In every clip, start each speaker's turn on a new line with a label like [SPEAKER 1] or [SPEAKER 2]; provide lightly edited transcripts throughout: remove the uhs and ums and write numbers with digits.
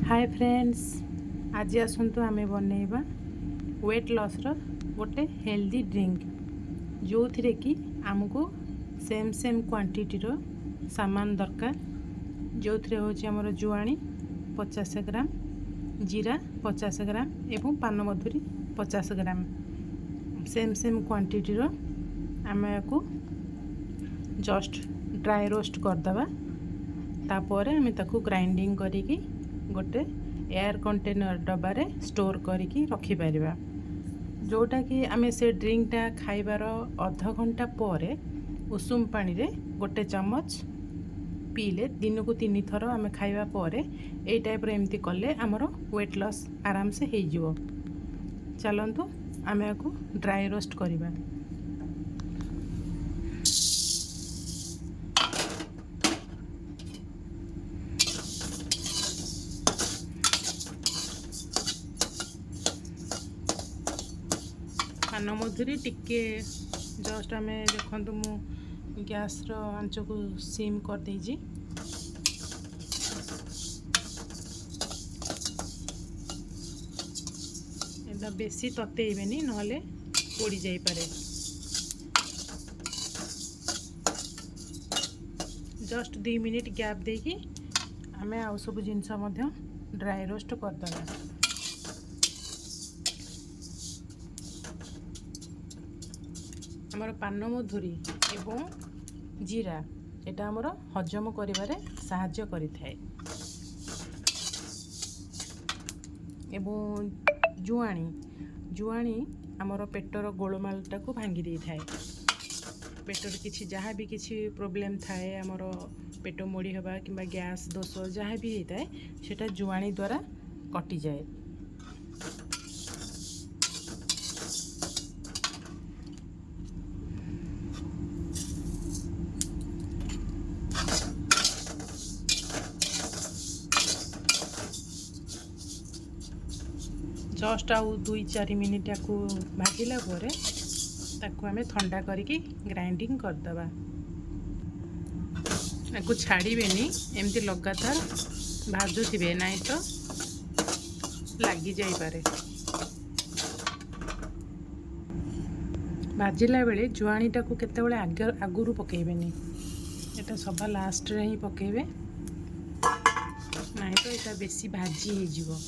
[SPEAKER 1] Hi friends, आज आसतु आम बनइबा weight loss रो गोटे हेल्दी ड्रिंक जो थी कि आमको सेम क्वांटिटी रो सामान दरकार। जो थी हूँ आमर जुआणी 50 ग्राम, जीरा 50 ग्राम एवं पान मधुरी 50 ग्राम सेम क्वांटिटी रो आम को जस्ट ड्राई रोस्ट करदे। तापर आम ताकू ग्राइंडिंग करिकी गोटे एयर कंटेनर डब्बारे स्टोर करिकी रखिपर, जोटा कि आम से ड्रिंकटा खाइबार अध घंटा पर उषुम पानी रे गोटे चमच पीले दिन को 3 थर आम खाइबा पर यही टाइप एमती कले आमर वेट लॉस आराम से हो जिवो। चलतु आम को ड्राई रोस्ट करवा। पान मधुरी टिके जस्ट आम देखु मु गैस रो आंच को सिम कर देजी। एदा बेसी ततेइबेनी नहले पोड़ी जाई पारे। जस्ट 2 मिनिट गैप देकी आमे आउ सब जिनस मध्य ड्राई रोस्ट कर दबा। आमर पान मधुरी एवं जीरा एटा आमर हजम करिबारे साहाय्य करिथाए एवं जुआणी आमर पेटर गोलमालटा को भांगी दी थाए। पेटर किछि जहाँ भी किछि प्रॉब्लम थाए, आमर पेट मोड़ी हवा कि गैस दोष जहाँ भी होता है सेटा जुआणी द्वारा कटि जाए। जस्ट आउ 2-4 मिनिट को भाजिला पर ताकू आमे ठंडा करके ग्राइंडिंग करदबा। आपको छाड़ीबेनी, एमती लगातार भाजुथिबे नहीं तो लगी जाई पारे। भाजिला बेले जुआणीटा को केतेबेले आगुरु पकेइबेनी, एटा सभा लास्ट रे ही पकेइबे नहीं तो एटा बेसी भाजी हे जिवो।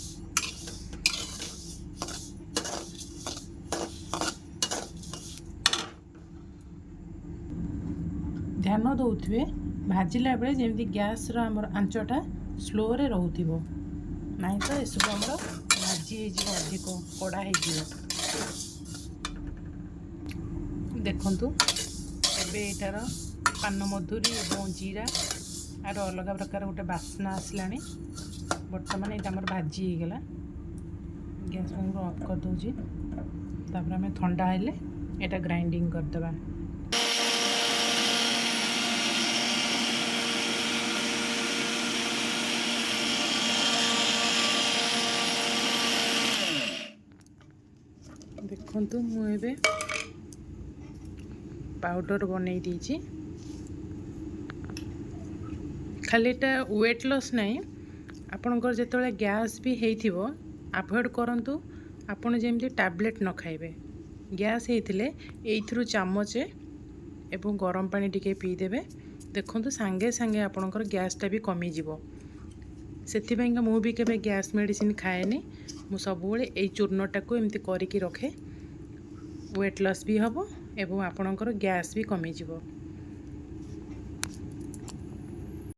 [SPEAKER 1] ध्यान दौथे भाजिला बेले जमी गैस आमर आंचटा स्लो रे रोथिबो, नहीं तो यह आमर भाजी हो अधिक कड़ा हो। देखंतु एबे एटार पान मधुरी एवं जीरा आर अलग प्रकार गोटे बास्ना आसलानी। बर्तमान ये आमर भाजी हो गला। गैस ऑफ कर दूची, तापर आम ठंडा हेले एटा ग्राइंडिंग करदबा। देखंतु मुझे पाउडर बनई दीची। खाली वेट लॉस नहीं, आपणकर जिते गैस भी होइथिबो अवॉइड करंतु। आपण जेमती टैबलेट न खाइबे। गैस होइथिले एइथरु चामचे एवं गरम पानी टिके पी देबे। देखंतु सांगे सांगे आपणकर गैसटा भी कमी जिवो। सेथिपाई मु भी केबे गैस मेडिसिन खाएनी, मु सबुबले एई चूर्णटा को एमती करिकी रखे। वेट लॉस भी हबो एवं आपणकर गैस भी कमी जिवो।